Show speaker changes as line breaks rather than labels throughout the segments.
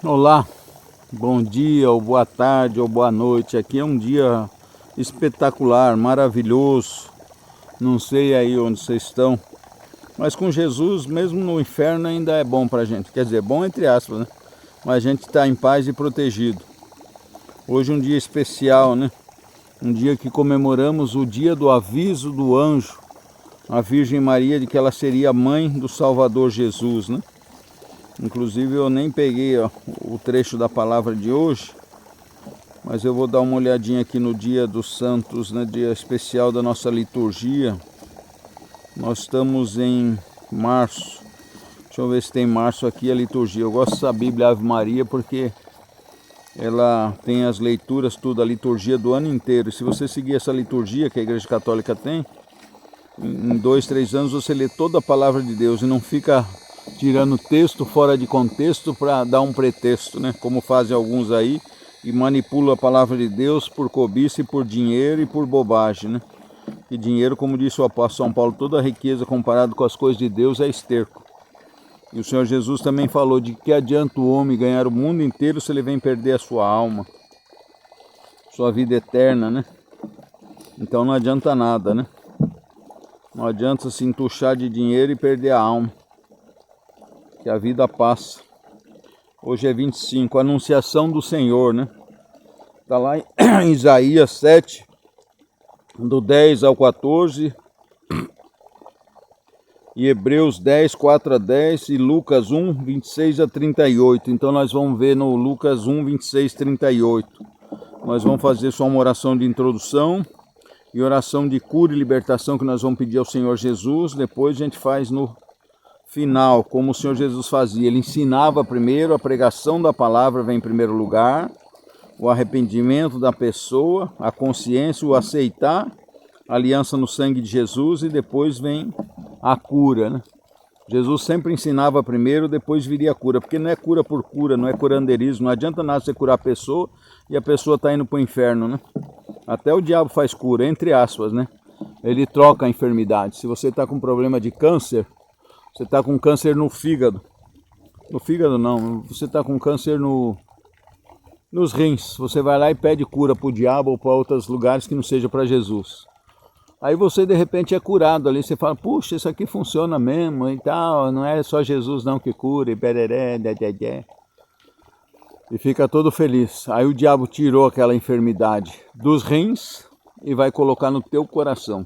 Olá, bom dia, ou boa tarde, ou boa noite. Aqui é um dia espetacular, maravilhoso. Não sei aí onde vocês estão, mas com Jesus, mesmo no inferno, ainda é bom pra gente. Quer dizer, bom entre aspas, né? Mas a gente está em paz e protegido. Hoje é um dia especial, né? Um dia que comemoramos o dia do aviso do anjo, a Virgem Maria, de que ela seria a mãe do Salvador Jesus, né? Inclusive eu nem peguei o trecho da palavra de hoje, mas eu vou dar uma olhadinha aqui no dia dos santos, né, dia especial da nossa liturgia. Nós estamos em março. Deixa eu ver se tem março aqui a liturgia. Eu gosto dessa Bíblia Ave Maria porque ela tem as leituras, tudo, a liturgia do ano inteiro. E se você seguir essa liturgia que a Igreja Católica tem, em 2, 3 anos você lê toda a palavra de Deus e não fica tirando texto fora de contexto para dar um pretexto, né? Como fazem alguns aí, e manipulam a palavra de Deus por cobiça e por dinheiro e por bobagem, né? E dinheiro, como disse o apóstolo São Paulo, toda a riqueza comparado com as coisas de Deus é esterco. E o Senhor Jesus também falou de que adianta o homem ganhar o mundo inteiro se ele vem perder a sua alma, sua vida eterna, né? Então não adianta nada, né? Não adianta se entuchar de dinheiro e perder a alma, que a vida passa. Hoje é 25, a anunciação do Senhor, né? Está lá em Isaías 7, do 10 ao 14, e Hebreus 10, 4 a 10, e Lucas 1, 26 a 38. Então nós vamos ver no Lucas 1, 26, 38. Nós vamos fazer só uma oração de introdução e oração de cura e libertação que nós vamos pedir ao Senhor Jesus. Depois a gente faz no final, como o Senhor Jesus fazia. Ele ensinava primeiro, a pregação da palavra vem em primeiro lugar, o arrependimento da pessoa, a consciência, o aceitar a aliança no sangue de Jesus, e depois vem a cura, né? Jesus sempre ensinava primeiro, depois viria a cura, porque não é cura por cura, não é curandeirismo, não adianta nada você curar a pessoa e a pessoa está indo para o inferno, né? Até o diabo faz cura, entre aspas, né? Ele troca a enfermidade. Se você está com problema de câncer, você está com câncer no fígado não, você está com câncer nos rins, você vai lá e pede cura para o diabo ou para outros lugares que não seja para Jesus. Aí você de repente é curado ali, você fala, puxa, isso aqui funciona mesmo e tal, não é só Jesus não que cura, e bereré, dedé. E fica todo feliz. Aí o diabo tirou aquela enfermidade dos rins e vai colocar no teu coração.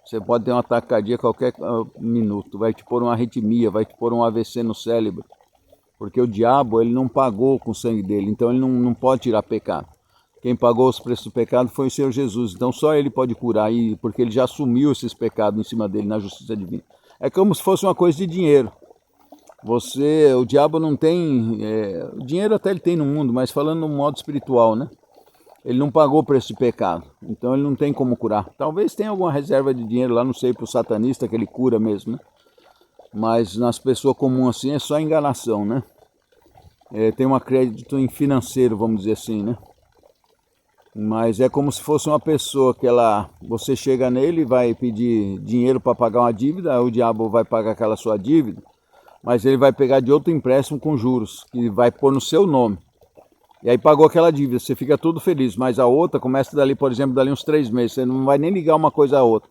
Você pode ter um ataque cardíaco a qualquer minuto, vai te pôr uma arritmia, vai te pôr um AVC no cérebro. Porque o diabo, ele não pagou com o sangue dele, então ele não pode tirar pecado. Quem pagou os preços do pecado foi o Senhor Jesus, então só ele pode curar, porque ele já assumiu esses pecados em cima dele na justiça divina. É como se fosse uma coisa de dinheiro. O diabo não tem, o dinheiro até ele tem no mundo, mas falando no modo espiritual, né? Ele não pagou por esse pecado, então ele não tem como curar. Talvez tenha alguma reserva de dinheiro lá, não sei, para o satanista que ele cura mesmo, né? Mas nas pessoas comuns assim é só enganação, né? Tem um crédito em financeiro, vamos dizer assim, né? Mas é como se fosse uma pessoa que você chega nele e vai pedir dinheiro para pagar uma dívida, aí o diabo vai pagar aquela sua dívida, mas ele vai pegar de outro empréstimo com juros, que vai pôr no seu nome. E aí pagou aquela dívida, você fica todo feliz, mas a outra começa dali, por exemplo, dali uns 3 meses, você não vai nem ligar uma coisa a outra.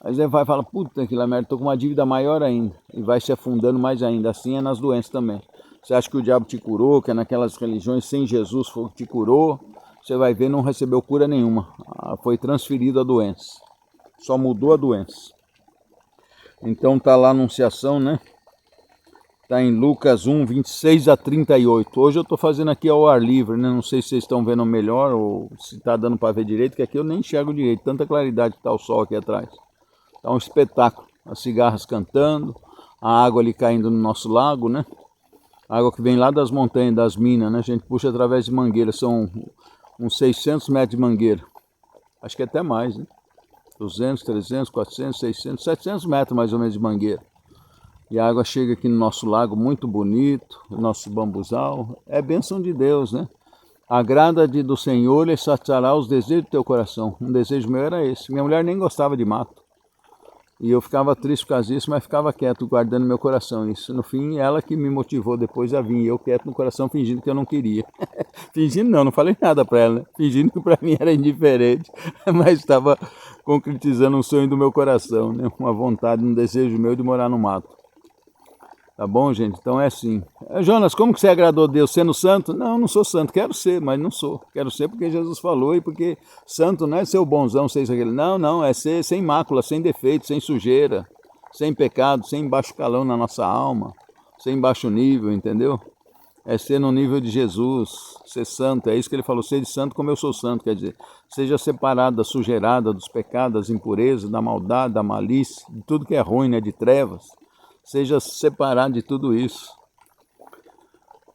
Aí você vai falar, puta que lá merda, tô com uma dívida maior ainda, e vai se afundando mais ainda. Assim é nas doenças também. Você acha que o diabo te curou, que é naquelas religiões sem Jesus foi que te curou, você vai ver, não recebeu cura nenhuma, foi transferido a doença, só mudou a doença. Então tá lá a anunciação, né? Está em Lucas 1, 26 a 38. Hoje eu estou fazendo aqui ao ar livre, né? Não sei se vocês estão vendo melhor ou se está dando para ver direito, que aqui eu nem enxergo direito, tanta claridade que está o sol aqui atrás. Está um espetáculo, as cigarras cantando, a água ali caindo no nosso lago, né? A água que vem lá das montanhas, das minas, né? A gente puxa através de mangueira, são uns 600 metros de mangueira. Acho que até mais, né? 200, 300, 400, 600, 700 metros mais ou menos de mangueira. E a água chega aqui no nosso lago, muito bonito, o nosso bambuzal. É bênção de Deus, né? Agrada-te do Senhor e saciará os desejos do teu coração. Um desejo meu era esse. Minha mulher nem gostava de mato. E eu ficava triste por causa disso, mas ficava quieto, guardando no meu coração isso. No fim, ela que me motivou depois a vir, eu quieto no coração, fingindo que eu não queria. Fingindo não falei nada para ela, né? Fingindo que para mim era indiferente, mas estava concretizando um sonho do meu coração, né? Uma vontade, um desejo meu de morar no mato. Tá bom, gente? Então é assim. Jonas, como que você agradou a Deus? Sendo santo? Não, não sou santo. Quero ser, mas não sou. Quero ser porque Jesus falou e porque santo não é ser o bonzão, ser isso, aquele. Não, não. É ser sem mácula, sem defeito, sem sujeira, sem pecado, sem baixo calão na nossa alma, sem baixo nível, entendeu? É ser no nível de Jesus, ser santo. É isso que ele falou, seja santo como eu sou santo. Quer dizer, seja separado da sujeirada, dos pecados, das impurezas, da maldade, da malícia, de tudo que é ruim, né? De trevas. Seja separado de tudo isso.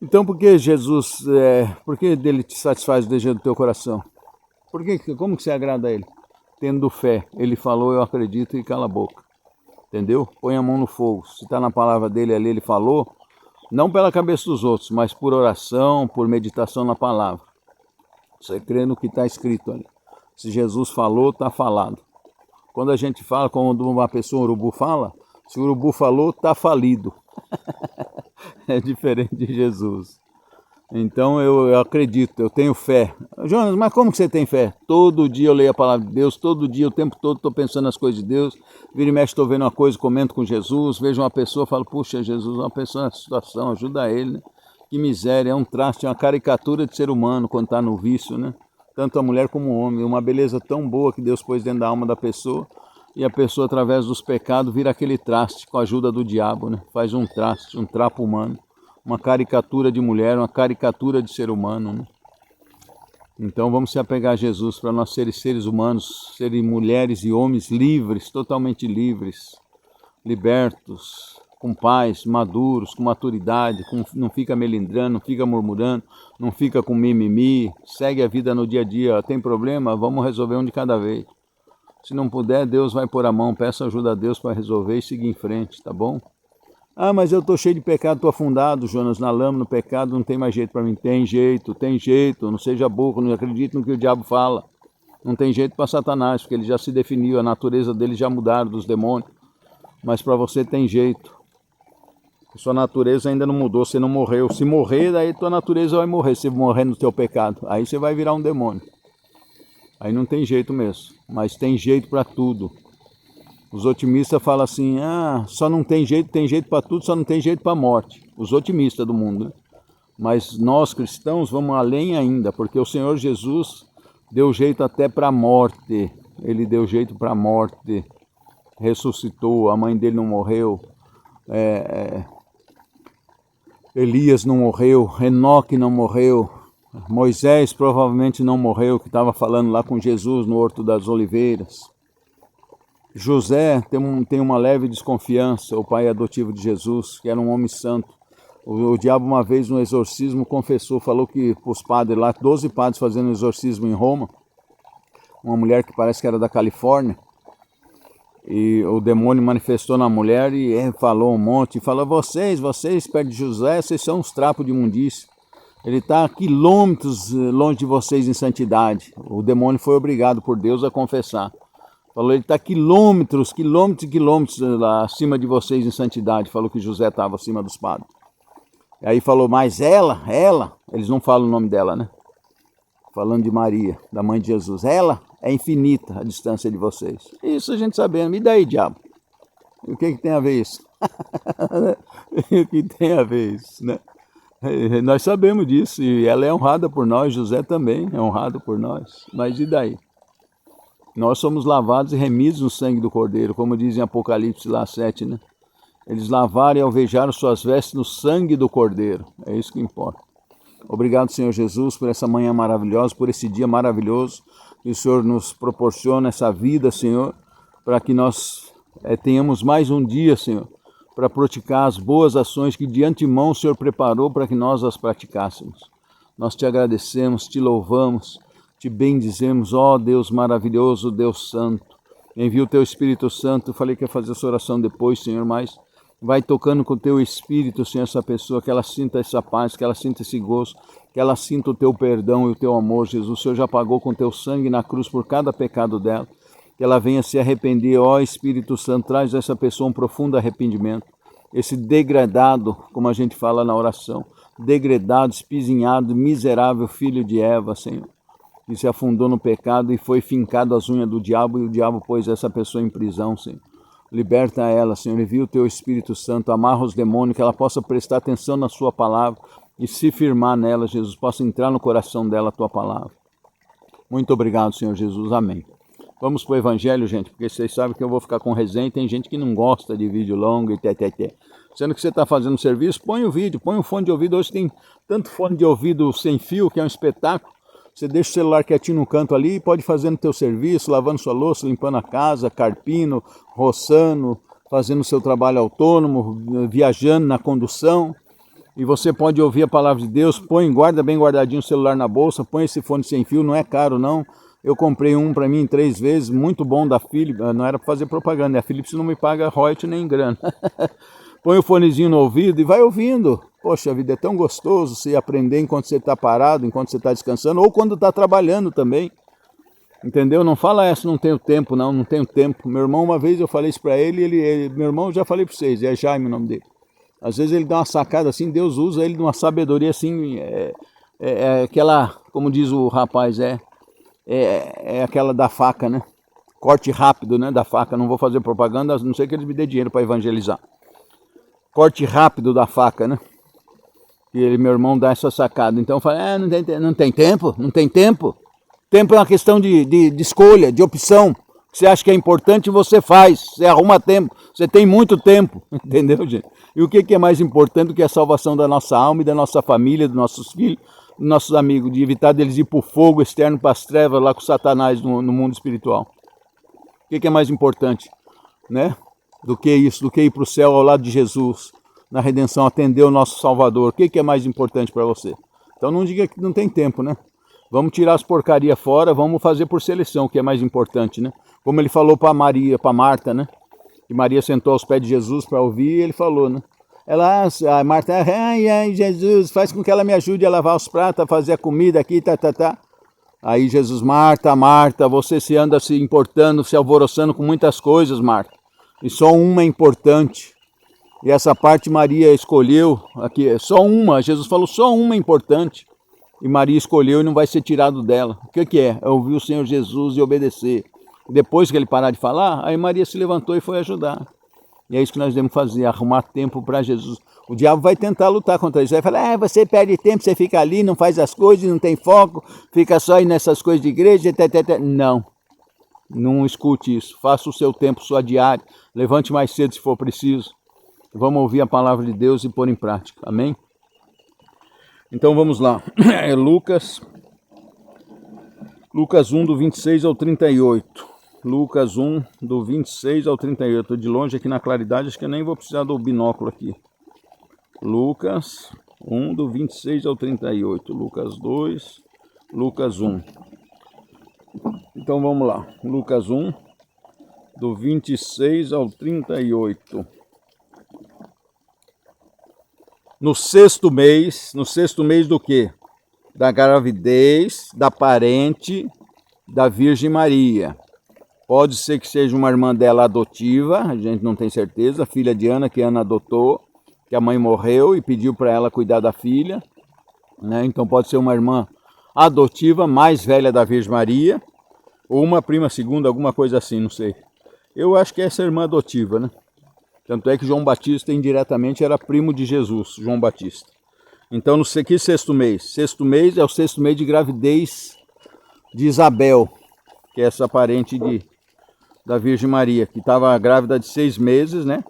Então, por que Jesus, por que dele te satisfaz o desejo do teu coração? Como que você agrada a ele? Tendo fé. Ele falou, eu acredito, e cala a boca. Entendeu? Põe a mão no fogo. Se está na palavra dele ali, ele falou, não pela cabeça dos outros, mas por oração, por meditação na palavra. Você crê no que está escrito ali. Se Jesus falou, está falado. Quando a gente fala, quando uma pessoa, um urubu fala, se o urubu falou, está falido. É diferente de Jesus. Então eu acredito, eu tenho fé. Jonas, mas como que você tem fé? Todo dia eu leio a palavra de Deus, todo dia, o tempo todo estou pensando nas coisas de Deus. Vira e mexe, estou vendo uma coisa, comento com Jesus, vejo uma pessoa, falo, puxa, Jesus, uma pessoa nessa situação, ajuda ele, né? Que miséria, é um traste, é uma caricatura de ser humano quando está no vício, né? Tanto a mulher como o homem, uma beleza tão boa que Deus pôs dentro da alma da pessoa. E a pessoa, através dos pecados, vira aquele traste com a ajuda do diabo, né? Faz um traste, um trapo humano, uma caricatura de mulher, uma caricatura de ser humano, né? Então vamos se apegar a Jesus para nós serem seres humanos, serem mulheres e homens livres, totalmente livres, libertos, com paz, maduros, com maturidade, não fica melindrando, não fica murmurando, não fica com mimimi, segue a vida no dia a dia. Tem problema? Vamos resolver um de cada vez. Se não puder, Deus vai pôr a mão, peça ajuda a Deus para resolver e seguir em frente, tá bom? Ah, mas eu estou cheio de pecado, estou afundado, Jonas, na lama, no pecado, não tem mais jeito para mim. Tem jeito, não seja burro, não acredite no que o diabo fala. Não tem jeito para Satanás, porque ele já se definiu, a natureza dele já mudaram dos demônios. Mas para você tem jeito. Sua natureza ainda não mudou, você não morreu. Se morrer, daí tua natureza vai morrer, se morrer no teu pecado. Aí você vai virar um demônio. Aí não tem jeito mesmo, mas tem jeito para tudo. Os otimistas falam assim, só não tem jeito para tudo, só não tem jeito para a morte. Os otimistas do mundo, né? Mas nós cristãos vamos além ainda, porque o Senhor Jesus deu jeito até para a morte. Ele deu jeito para a morte, ressuscitou, a mãe dele não morreu, Elias não morreu, Enoque não morreu, Moisés provavelmente não morreu, que estava falando lá com Jesus no Horto das Oliveiras. José tem uma leve desconfiança, o pai adotivo de Jesus, que era um homem santo. O diabo uma vez no exorcismo confessou, falou que para os padres lá, 12 padres fazendo exorcismo em Roma, uma mulher que parece que era da Califórnia, e o demônio manifestou na mulher e falou um monte, falou, vocês perto de José, vocês são uns trapos de imundícia. Ele está a quilômetros longe de vocês em santidade. O demônio foi obrigado por Deus a confessar. Falou, ele está quilômetros lá acima de vocês em santidade. Falou que José estava acima dos padres. E aí falou, mas ela, eles não falam o nome dela, né? Falando de Maria, da mãe de Jesus. Ela é infinita a distância de vocês. Isso a gente sabendo. E daí, diabo? E o que tem a ver isso? O que tem a ver isso, né? Nós sabemos disso, e ela é honrada por nós, José também é honrado por nós, mas e daí? Nós somos lavados e remidos no sangue do Cordeiro, como diz em Apocalipse lá 7, né? Eles lavaram e alvejaram suas vestes no sangue do Cordeiro, é isso que importa. Obrigado, Senhor Jesus, por essa manhã maravilhosa, por esse dia maravilhoso, que o Senhor nos proporciona essa vida, Senhor, para que nós tenhamos mais um dia, Senhor, para praticar as boas ações que de antemão o Senhor preparou para que nós as praticássemos. Nós te agradecemos, te louvamos, te bendizemos, ó Deus maravilhoso, Deus santo. Envia o teu Espírito Santo, eu falei que ia fazer essa oração depois, Senhor, mas vai tocando com o teu Espírito, Senhor, essa pessoa, que ela sinta essa paz, que ela sinta esse gosto, que ela sinta o teu perdão e o teu amor, Jesus. O Senhor já pagou com o teu sangue na cruz por cada pecado dela. que ela venha se arrepender. Ó Espírito Santo, traz a essa pessoa um profundo arrependimento. Esse degradado, como a gente fala na oração, degradado, espizinhado, miserável filho de Eva, Senhor, que se afundou no pecado e foi fincado às unhas do diabo, e o diabo pôs essa pessoa em prisão, Senhor. Liberta ela, Senhor, envia o teu Espírito Santo, amarra os demônios, que ela possa prestar atenção na sua palavra e se firmar nela, Jesus, possa entrar no coração dela a tua palavra. Muito obrigado, Senhor Jesus, amém. Vamos para o Evangelho, gente, porque vocês sabem que eu vou ficar com resenha e tem gente que não gosta de vídeo longo e tê. Sendo que você está fazendo serviço, põe o vídeo, põe o fone de ouvido. Hoje tem tanto fone de ouvido sem fio, que é um espetáculo. Você deixa o celular quietinho no canto ali e pode fazer no teu serviço, lavando sua louça, limpando a casa, carpindo, roçando, fazendo o seu trabalho autônomo, viajando na condução. E você pode ouvir a palavra de Deus, guarda bem guardadinho o celular na bolsa, põe esse fone sem fio, não é caro não. Eu comprei um para mim 3 vezes, muito bom, da Philips, não era para fazer propaganda, a Philips não me paga royalties nem grana. Põe o fonezinho no ouvido e vai ouvindo. Poxa, a vida é tão gostoso você aprender enquanto você está parado, enquanto você está descansando, ou quando está trabalhando também. Entendeu? Não fala essa, não tenho tempo, não tenho tempo. Meu irmão, uma vez eu falei isso para ele, meu irmão, eu já falei para vocês, é Jaime o nome dele. Às vezes ele dá uma sacada assim, Deus usa ele de uma sabedoria assim, aquela, como diz o rapaz, é aquela da faca, né? Corte rápido, né, da faca. Não vou fazer propaganda, a não ser que eles me dê dinheiro para evangelizar. Corte rápido da faca, né? E meu irmão dá essa sacada. Então eu falei, não tem tempo, não tem tempo. Tempo é uma questão de escolha, de opção. O que você acha que é importante, você faz. Você arruma tempo, você tem muito tempo. Entendeu, gente? E o que é mais importante do que a salvação da nossa alma e da nossa família, dos nossos filhos, dos nossos amigos, de evitar deles ir para o fogo externo, para as trevas, lá com Satanás no mundo espiritual? O que é mais importante, né? Do que isso, do que ir para o céu ao lado de Jesus, na redenção, atender o nosso Salvador. O que é mais importante para você? Então não diga que não tem tempo, né? Vamos tirar as porcarias fora, vamos fazer por seleção, o que é mais importante, né? Como ele falou para Maria, para Marta, né? E Maria sentou aos pés de Jesus para ouvir, e ele falou, né? A Marta, ai, Jesus, faz com que ela me ajude a lavar os pratos, a fazer a comida aqui, Aí Jesus, Marta, você se anda se importando, se alvoroçando com muitas coisas, Marta. E só uma é importante. E essa parte Maria escolheu, aqui, só uma, Jesus falou, só uma é importante. E Maria escolheu e não vai ser tirado dela. O que é? É ouvir o Senhor Jesus e obedecer. Depois que ele parar de falar, aí Maria se levantou e foi ajudar. E é isso que nós devemos fazer, arrumar tempo para Jesus. O diabo vai tentar lutar contra isso. Vai falar, você perde tempo, você fica ali, não faz as coisas, não tem foco, fica só aí nessas coisas de igreja, Não escute isso. Faça o seu tempo, sua diária. Levante mais cedo se for preciso. Vamos ouvir a palavra de Deus e pôr em prática. Amém? Então vamos lá. É Lucas 1, do 26 ao 38. Lucas 1, do 26 ao 38. Estou de longe aqui na claridade, acho que eu nem vou precisar do binóculo aqui. Lucas 1, do 26 ao 38. Lucas 2, Lucas 1. Então vamos lá. Lucas 1, do 26 ao 38. No sexto mês do quê? Da gravidez da parente da Virgem Maria. Pode ser que seja uma irmã dela adotiva, a gente não tem certeza, filha de Ana, que Ana adotou, que a mãe morreu e pediu para ela cuidar da filha, né? Então pode ser uma irmã adotiva, mais velha da Virgem Maria, ou uma prima segunda, alguma coisa assim, não sei. Eu acho que é essa irmã adotiva, né? Tanto é que João Batista indiretamente era primo de Jesus, João Batista. Então, não sei que sexto mês. Sexto mês é o sexto mês de gravidez de Isabel, que é essa parente da Virgem Maria, que estava grávida de 6 meses, né?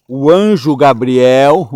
O anjo Gabriel,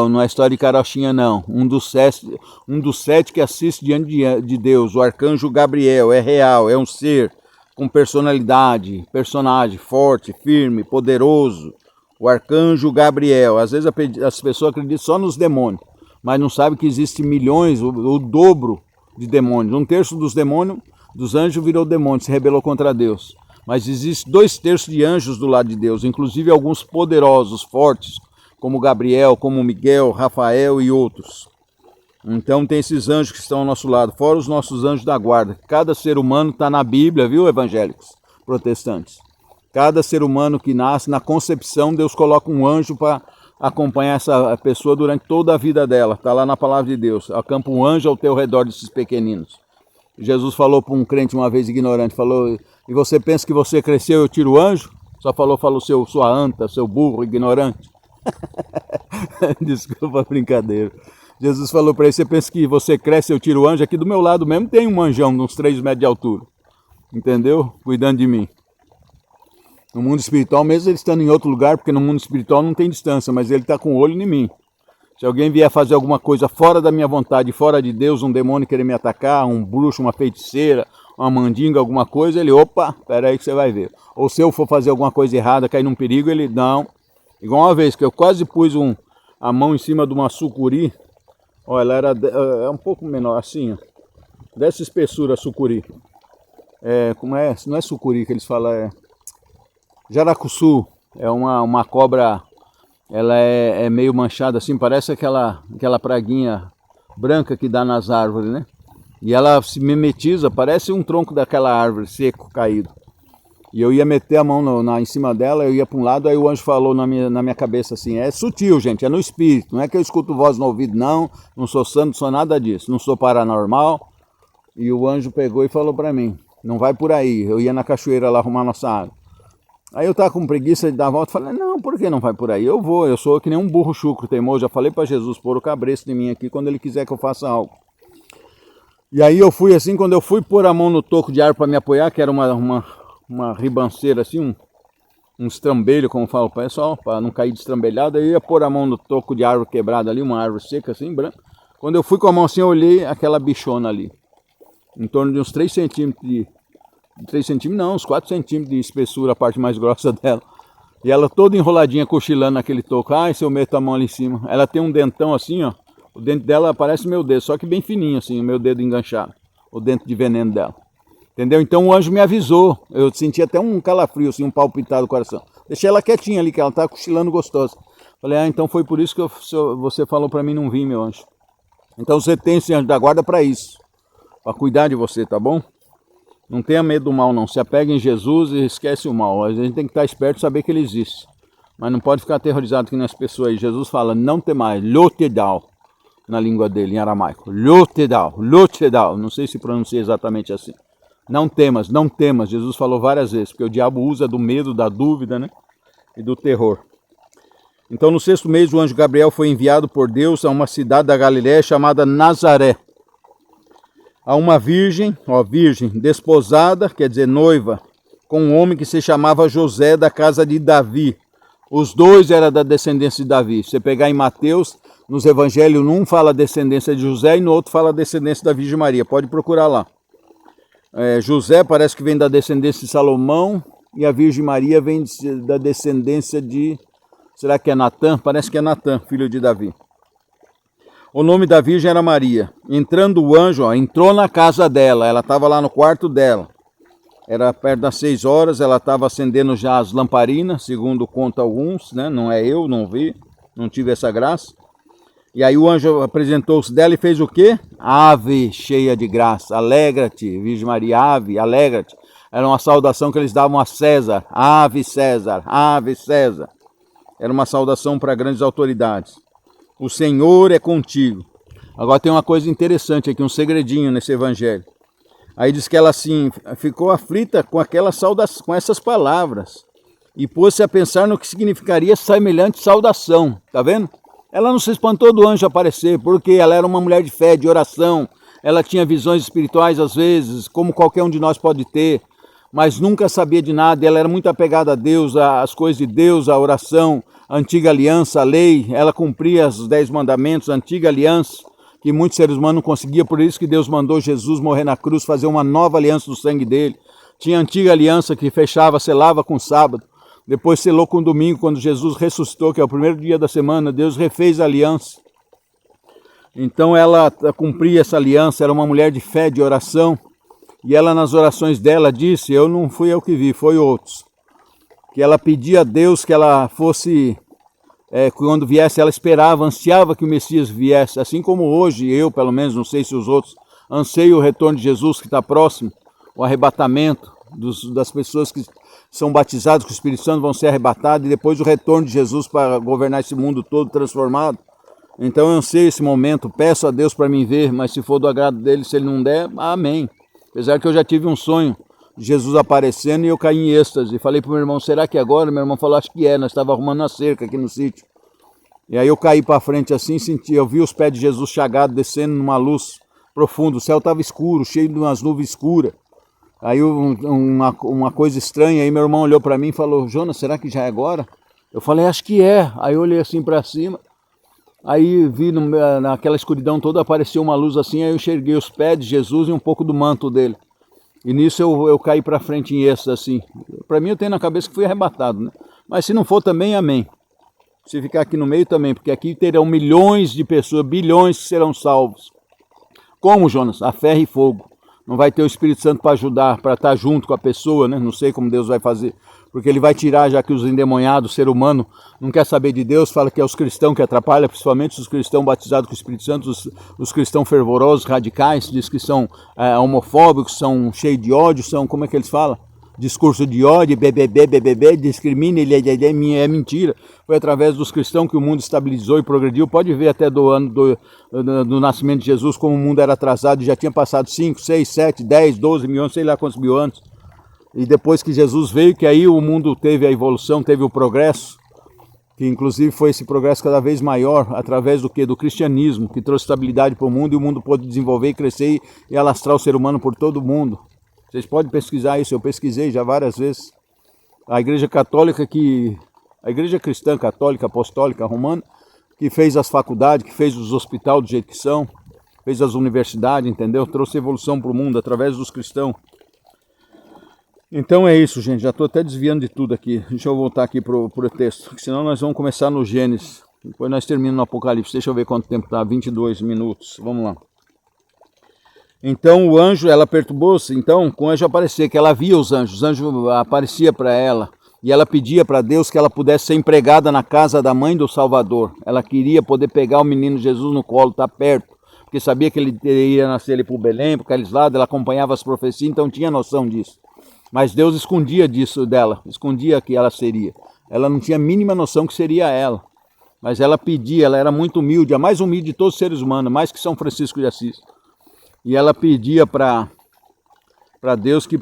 não é história de carochinha não, um dos 7 que assiste diante de Deus, o arcanjo Gabriel, é real, é um ser com personalidade, personagem forte, firme, poderoso, o arcanjo Gabriel. Às vezes as pessoas acreditam só nos demônios, mas não sabem que existe milhões, o dobro de demônios. 1/3 dos demônios, dos anjos virou demônio, se rebelou contra Deus. Mas existe 2/3 de anjos do lado de Deus, inclusive alguns poderosos, fortes, como Gabriel, como Miguel, Rafael e outros. Então tem esses anjos que estão ao nosso lado, fora os nossos anjos da guarda. Cada ser humano está na Bíblia, viu, evangélicos? protestantes. Cada ser humano que nasce, na concepção, Deus coloca um anjo para acompanhar essa pessoa durante toda a vida dela. Está lá na palavra de Deus. Acampa um anjo ao teu redor desses pequeninos. Jesus falou para um crente uma vez ignorante, falou, e você pensa que você cresceu e eu tiro o anjo? Só falou sua anta, seu burro, ignorante. Desculpa a brincadeira. Jesus falou para ele, você pensa que você cresce e eu tiro o anjo? Aqui do meu lado mesmo tem um anjão de uns 3 metros de altura. Entendeu? Cuidando de mim. No mundo espiritual, mesmo ele estando em outro lugar, porque no mundo espiritual não tem distância, mas ele está com o olho em mim. Se alguém vier fazer alguma coisa fora da minha vontade, fora de Deus, um demônio querer me atacar, um bruxo, uma feiticeira, uma mandinga, alguma coisa, ele, opa, espera aí que você vai ver. Ou se eu for fazer alguma coisa errada, cair num perigo, ele, não. Igual uma vez que eu quase pus a mão em cima de uma sucuri, ó, ela era um pouco menor, assim, ó, dessa espessura a sucuri. Como é? Não é sucuri que eles falam, jaracuçu. É uma cobra, ela é meio manchada assim, parece aquela praguinha branca que dá nas árvores, né? E ela se mimetiza, parece um tronco daquela árvore seco, caído. E eu ia meter a mão em cima dela, eu ia para um lado, aí o anjo falou na minha cabeça assim, é sutil, gente, é no espírito, não é que eu escuto voz no ouvido, não sou santo, não sou nada disso, não sou paranormal. E o anjo pegou e falou para mim, não vai por aí, eu ia na cachoeira lá arrumar nossa água. Aí eu estava com preguiça de dar a volta, falei, não, por que não vai por aí? Eu sou que nem um burro chucro teimoso, já falei para Jesus pôr o cabresto em mim aqui quando ele quiser que eu faça algo. E aí eu fui assim, quando eu fui pôr a mão no toco de árvore para me apoiar, que era uma ribanceira assim, um estrambelho, como fala o pessoal, para não cair de estrambelhado, eu ia pôr a mão no toco de árvore quebrada ali, uma árvore seca assim, branca. Quando eu fui com a mão assim, eu olhei aquela bichona ali, em torno de uns 3 centímetros 3 centímetros não, uns 4 centímetros de espessura, a parte mais grossa dela. E ela toda enroladinha, cochilando naquele toco. Ai, se eu meto a mão ali em cima. Ela tem um dentão assim, ó. O dente dela parece meu dedo, só que bem fininho assim, o meu dedo enganchado. O dente de veneno dela. Entendeu? Então o anjo me avisou. Eu senti até um calafrio, assim, um palpitar do coração. Deixei ela quietinha ali, que ela tá cochilando gostosa. Falei, então foi por isso que você falou para mim não vir, meu anjo. Então você tem esse anjo da guarda para isso. Para cuidar de você, tá bom? Não tenha medo do mal não, se apega em Jesus e esquece o mal. A gente tem que estar esperto e saber que ele existe. Mas não pode ficar aterrorizado que nas pessoas aí. Jesus fala, não temais, lotedal, na língua dele, em aramaico. Lotedal, lotedal, não sei se pronuncia exatamente assim. Não temas, não temas, Jesus falou várias vezes, porque o diabo usa do medo, da dúvida, né? E do terror. Então no 6º mês o anjo Gabriel foi enviado por Deus a uma cidade da Galiléia chamada Nazaré. A uma virgem, desposada, quer dizer noiva, com um homem que se chamava José da casa de Davi. Os dois eram da descendência de Davi. Se você pegar em Mateus, nos evangelhos, num fala descendência de José e no outro fala descendência da Virgem Maria. Pode procurar lá. José parece que vem da descendência de Salomão e a Virgem Maria vem da descendência de... Será que é Natã? Parece que é Natã, filho de Davi. O nome da virgem era Maria. Entrando o anjo, entrou na casa dela, ela estava lá no quarto dela. Era perto das 6 horas, ela estava acendendo já as lamparinas, segundo conta alguns, né? Não é eu, não vi, não tive essa graça. E aí o anjo apresentou-se dela e fez o quê? Ave cheia de graça, alegra-te, Virgem Maria, ave, alegra-te. Era uma saudação que eles davam a César, ave César, ave César. Era uma saudação para grandes autoridades. O Senhor é contigo. Agora tem uma coisa interessante aqui, um segredinho nesse evangelho. Aí diz que ela assim, ficou aflita com aquela saudação, com essas palavras. E pôs-se a pensar no que significaria semelhante saudação. Tá vendo? Ela não se espantou do anjo aparecer, porque ela era uma mulher de fé, de oração. Ela tinha visões espirituais às vezes, como qualquer um de nós pode ter. Mas nunca sabia de nada. Ela era muito apegada a Deus, às coisas de Deus, à oração. A antiga aliança, a lei, ela cumpria os 10 mandamentos, a antiga aliança, que muitos seres humanos não conseguiam, por isso que Deus mandou Jesus morrer na cruz, fazer uma nova aliança do sangue dele. Tinha a antiga aliança que fechava, selava com o sábado, depois selou com o domingo, quando Jesus ressuscitou, que é o primeiro dia da semana, Deus refez a aliança. Então ela cumpria essa aliança, era uma mulher de fé, de oração, e ela nas orações dela disse, não fui eu que vi, foi outros. Que ela pedia a Deus que ela fosse, quando viesse, ela esperava, ansiava que o Messias viesse, assim como hoje, eu pelo menos, não sei se os outros, anseio o retorno de Jesus que está próximo, o arrebatamento, das pessoas que são batizadas com o Espírito Santo vão ser arrebatadas, e depois o retorno de Jesus para governar esse mundo todo transformado. Então eu sei esse momento, peço a Deus para mim ver, mas se for do agrado dele, se ele não der, amém. Apesar que eu já tive um sonho de Jesus aparecendo e eu caí em êxtase. Falei para o meu irmão, será que é agora? Meu irmão falou, acho que é, nós estávamos arrumando uma cerca aqui no sítio. E aí eu caí para frente assim, eu vi os pés de Jesus chagados descendo numa luz profunda. O céu estava escuro, cheio de umas nuvens escuras. Aí uma coisa estranha, aí meu irmão olhou para mim e falou, Jonas, será que já é agora? Eu falei, acho que é. Aí eu olhei assim para cima, aí vi naquela escuridão toda apareceu uma luz assim, aí eu enxerguei os pés de Jesus e um pouco do manto dele. E nisso eu caí para frente em êxtase assim. Para mim eu tenho na cabeça que fui arrebatado, né? Mas se não for também, amém. Se ficar aqui no meio também, porque aqui terão milhões de pessoas, bilhões que serão salvos. Como, Jonas? A ferro e fogo. Não vai ter o Espírito Santo para ajudar, para estar junto com a pessoa, né? Não sei como Deus vai fazer. Porque ele vai tirar, já que os endemoniados, o ser humano, não quer saber de Deus, fala que é os cristãos que atrapalham, principalmente os cristãos batizados com o Espírito Santo, os cristãos fervorosos, radicais, diz que são homofóbicos, são cheios de ódio, são, como é que eles falam? Discurso de ódio, BBB, discrimina, ele é mentira. Foi através dos cristãos que o mundo estabilizou e progrediu. Pode ver até do ano do nascimento de Jesus, como o mundo era atrasado, já tinha passado 5, 6, 7, 10, 12 mil anos, sei lá quantos mil anos. E depois que Jesus veio, que aí o mundo teve a evolução, teve o progresso, que inclusive foi esse progresso cada vez maior, através do quê? Do cristianismo, que trouxe estabilidade para o mundo, e o mundo pôde desenvolver e crescer e alastrar o ser humano por todo o mundo. Vocês podem pesquisar isso, eu pesquisei já várias vezes. A igreja católica a igreja cristã, católica, apostólica, romana, que fez as faculdades, que fez os hospitais do jeito que são, fez as universidades, entendeu? Trouxe evolução para o mundo através dos cristãos. Então é isso, gente, já estou até desviando de tudo aqui. Deixa eu voltar aqui para o texto, porque senão nós vamos começar no Gênesis. Depois nós terminamos no Apocalipse. Deixa eu ver quanto tempo está, 22 minutos, vamos lá. Então o anjo, ela perturbou-se, então com o anjo aparecer, que ela via os anjos aparecia para ela, e ela pedia para Deus que ela pudesse ser empregada na casa da mãe do Salvador. Ela queria poder pegar o menino Jesus no colo, estar perto, porque sabia que ele iria nascer ali para o Belém, para aqueles lados, ela acompanhava as profecias, então tinha noção disso. Mas Deus escondia disso dela, escondia que ela seria. Ela não tinha a mínima noção que seria ela. Mas ela pedia, ela era muito humilde, a mais humilde de todos os seres humanos, mais que São Francisco de Assis. E ela pedia para Deus que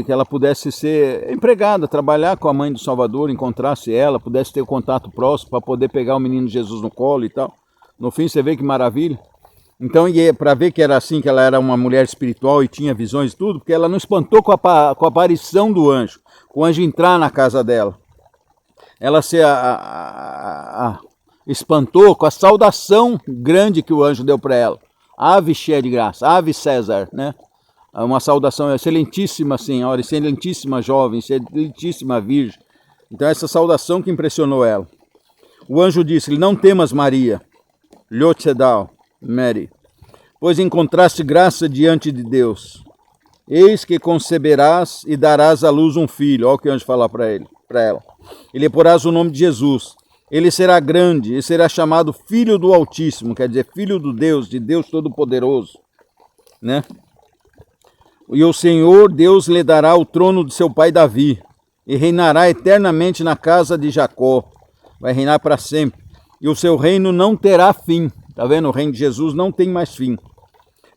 ela pudesse ser empregada, trabalhar com a mãe do Salvador, encontrasse ela, pudesse ter contato próximo para poder pegar o menino Jesus no colo e tal. No fim, você vê que maravilha. Então, para ver que era assim, que ela era uma mulher espiritual e tinha visões e tudo, porque ela não espantou com a aparição do anjo, com o anjo entrar na casa dela. Ela se espantou com a saudação grande que o anjo deu para ela. Ave cheia de graça, ave César, né? Uma saudação excelentíssima senhora, excelentíssima jovem, excelentíssima virgem. Então essa saudação que impressionou ela. O anjo disse-lhe, não temas Maria, Lhotsedal, Mary, pois encontraste graça diante de Deus. Eis que conceberás e darás à luz um filho. Olha o que o anjo fala para ela. E lhe porás o nome de Jesus. Ele será grande e será chamado Filho do Altíssimo, quer dizer, Filho do Deus, de Deus Todo-Poderoso, né? E o Senhor Deus lhe dará o trono de seu pai Davi, e reinará eternamente na casa de Jacó. Vai reinar para sempre. E o seu reino não terá fim. Está vendo? O reino de Jesus não tem mais fim.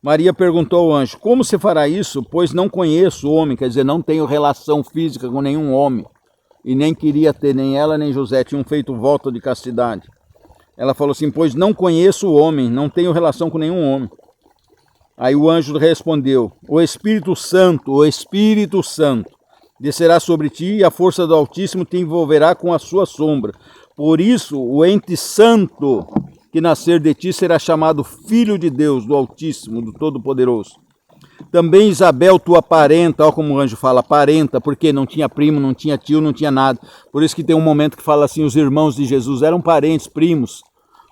Maria perguntou ao anjo, como se fará isso? Pois não conheço o homem, quer dizer, não tenho relação física com nenhum homem. E nem queria ter, nem ela nem José tinham feito voto de castidade. Ela falou assim, pois não conheço o homem, não tenho relação com nenhum homem. Aí o anjo respondeu, o Espírito Santo descerá sobre ti e a força do Altíssimo te envolverá com a sua sombra. Por isso, o ente santo que nascer de ti será chamado Filho de Deus, do Altíssimo, do Todo-Poderoso. Também Isabel, tua parenta, olha como o anjo fala, parenta, porque não tinha primo, não tinha tio, não tinha nada. Por isso que tem um momento que fala assim, os irmãos de Jesus eram parentes, primos,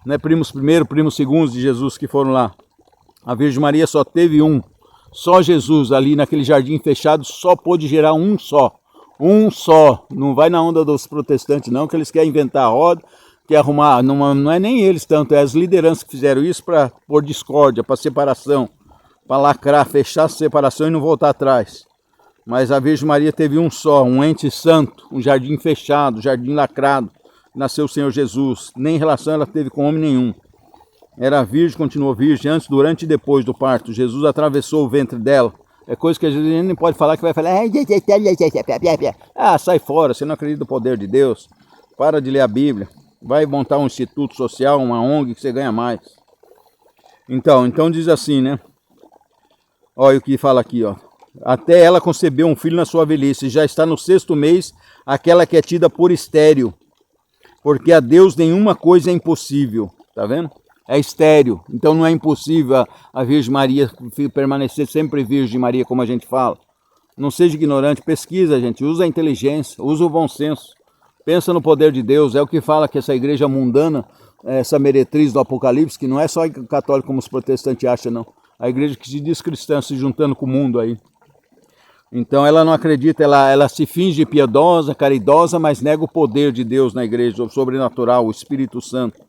né? Primos primeiro, primos segundos de Jesus que foram lá. A Virgem Maria só teve um, só Jesus ali naquele jardim fechado só pôde gerar um só. Não vai na onda dos protestantes não, que eles querem inventar a roda, quer arrumar, não é nem eles tanto, é as lideranças que fizeram isso para pôr discórdia, para separação. Para lacrar, fechar a separação e não voltar atrás. Mas a Virgem Maria teve um só, um ente santo, um jardim fechado, jardim lacrado. Nasceu o Senhor Jesus. Nem relação ela teve com homem nenhum. Era virgem, continuou virgem, antes, durante e depois do parto. Jesus atravessou o ventre dela. É coisa que a gente nem pode falar, que vai falar... Ah, sai fora, você não acredita no poder de Deus. Para de ler a Bíblia. Vai montar um instituto social, uma ONG, que você ganha mais. Então diz assim, né? Olha o que fala aqui, ó. Até ela concebeu um filho na sua velhice, já está no 6º mês, aquela que é tida por estéril. Porque a Deus nenhuma coisa é impossível, tá vendo? É estéril, então não é impossível a Virgem Maria permanecer sempre Virgem Maria, como a gente fala. Não seja ignorante, pesquisa, gente, usa a inteligência, usa o bom senso. Pensa no poder de Deus, é o que fala que essa igreja mundana, essa meretriz do Apocalipse, que não é só católico como os protestantes acham, não. A igreja que se diz cristã, se juntando com o mundo aí. Então ela não acredita, ela se finge piedosa, caridosa, mas nega o poder de Deus na igreja, o sobrenatural, o Espírito Santo.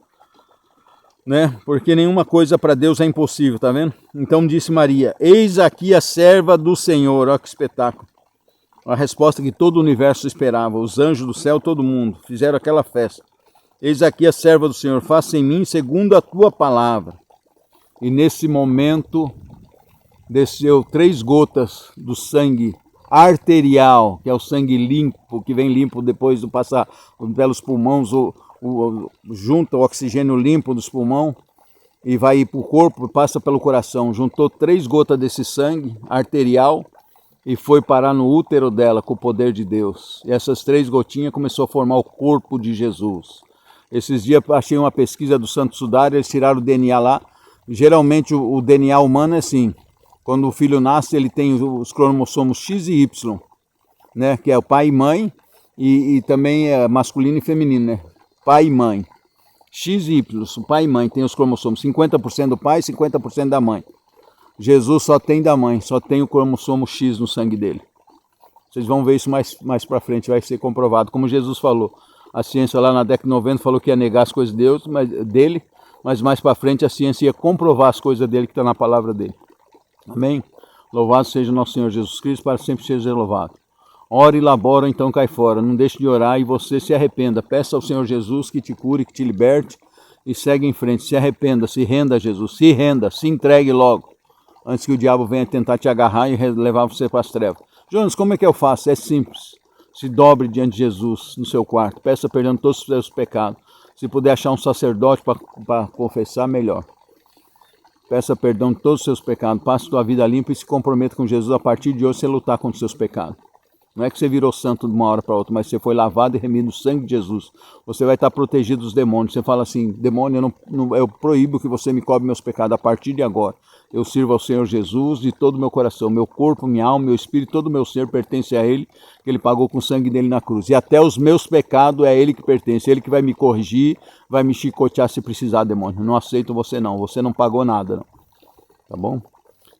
Né? Porque nenhuma coisa para Deus é impossível, tá vendo? Então disse Maria, eis aqui a serva do Senhor. Olha que espetáculo. A resposta que todo o universo esperava, os anjos do céu, todo mundo, fizeram aquela festa. Eis aqui a serva do Senhor, faça em mim segundo a tua palavra. E nesse momento desceu 3 gotas do sangue arterial, que é o sangue limpo, que vem limpo depois de passar pelos pulmões, junta o oxigênio limpo dos pulmões e vai para o corpo, passa pelo coração. Juntou 3 gotas desse sangue arterial e foi parar no útero dela com o poder de Deus. E essas 3 gotinhas começou a formar o corpo de Jesus. Esses dias achei uma pesquisa do Santo Sudário, eles tiraram o DNA lá. Geralmente o DNA humano é assim, quando o filho nasce ele tem os cromossomos X e Y, né? Que é o pai e mãe, e também é masculino e feminino, né? Pai e mãe. X e Y, o pai e mãe tem os cromossomos, 50% do pai e 50% da mãe. Jesus só tem da mãe, só tem o cromossomo X no sangue dele. Vocês vão ver isso mais para frente, vai ser comprovado. Como Jesus falou, a ciência lá na década de 90 falou que ia negar as coisas de Deus, dele, mas mais para frente a ciência ia comprovar as coisas dele que está na palavra dele. Amém? Louvado seja o nosso Senhor Jesus Cristo, para sempre seja louvado. Ora e labora, então cai fora. Não deixe de orar e você se arrependa. Peça ao Senhor Jesus que te cure, que te liberte e segue em frente. Se arrependa, se renda a Jesus, se renda, se entregue logo, antes que o diabo venha tentar te agarrar e levar você para as trevas. Jonas, como é que eu faço? É simples. Se dobre diante de Jesus no seu quarto. Peça perdão de todos os seus pecados. Se puder achar um sacerdote para confessar, melhor. Peça perdão de todos os seus pecados. Passe sua vida limpa e se comprometa com Jesus. A partir de hoje você lutar contra os seus pecados. Não é que você virou santo de uma hora para outra, mas você foi lavado e remido no sangue de Jesus. Você vai estar protegido dos demônios. Você fala assim, demônio, eu proíbo que você me cobre meus pecados. A partir de agora, eu sirvo ao Senhor Jesus de todo o meu coração. Meu corpo, minha alma, meu espírito, todo o meu ser pertence a Ele, que Ele pagou com o sangue dele na cruz. E até os meus pecados é Ele que pertence. Ele que vai me corrigir, vai me chicotear se precisar, demônio. Não aceito você não pagou nada, não. Tá bom?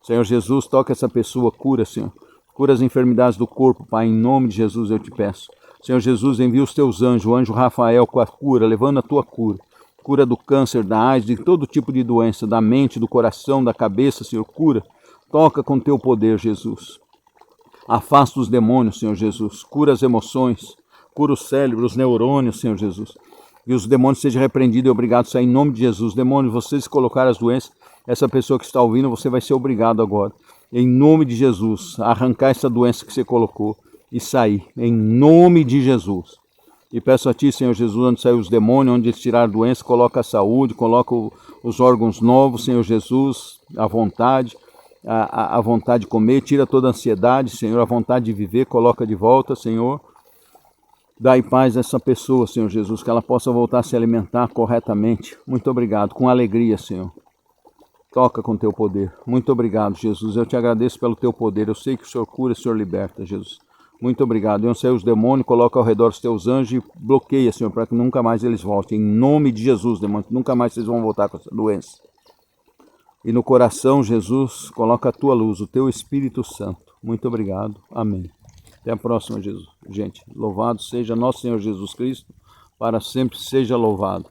Senhor Jesus, toca essa pessoa, cura, Senhor. Cura as enfermidades do corpo, Pai, em nome de Jesus eu te peço. Senhor Jesus, envia os teus anjos, o anjo Rafael com a cura, levando a tua cura. Cura do câncer, da AIDS, de todo tipo de doença, da mente, do coração, da cabeça, Senhor, cura. Toca com teu poder, Jesus. Afasta os demônios, Senhor Jesus. Cura as emoções, cura o cérebro, os neurônios, Senhor Jesus. E os demônios sejam repreendidos e obrigados a sair em nome de Jesus. Demônios, vocês colocaram as doenças, essa pessoa que está ouvindo, você vai ser obrigado agora. Em nome de Jesus, arrancar essa doença que você colocou e sair, em nome de Jesus. E peço a Ti, Senhor Jesus, onde saiu os demônios, onde eles tiraram a doença, coloca a saúde, coloca os órgãos novos, Senhor Jesus, a vontade de comer, tira toda a ansiedade, Senhor, a vontade de viver, coloca de volta, Senhor. Dai paz a essa pessoa, Senhor Jesus, que ela possa voltar a se alimentar corretamente. Muito obrigado, com alegria, Senhor. Toca com teu poder. Muito obrigado, Jesus. Eu te agradeço pelo teu poder. Eu sei que o Senhor cura e o Senhor liberta, Jesus. Muito obrigado. Eu sei os demônios, coloca ao redor os teus anjos e bloqueia, Senhor, para que nunca mais eles voltem. Em nome de Jesus, demônios, nunca mais vocês vão voltar com essa doença. E no coração, Jesus, coloca a tua luz, o teu Espírito Santo. Muito obrigado. Amém. Até a próxima, Jesus. Gente, louvado seja nosso Senhor Jesus Cristo, para sempre seja louvado.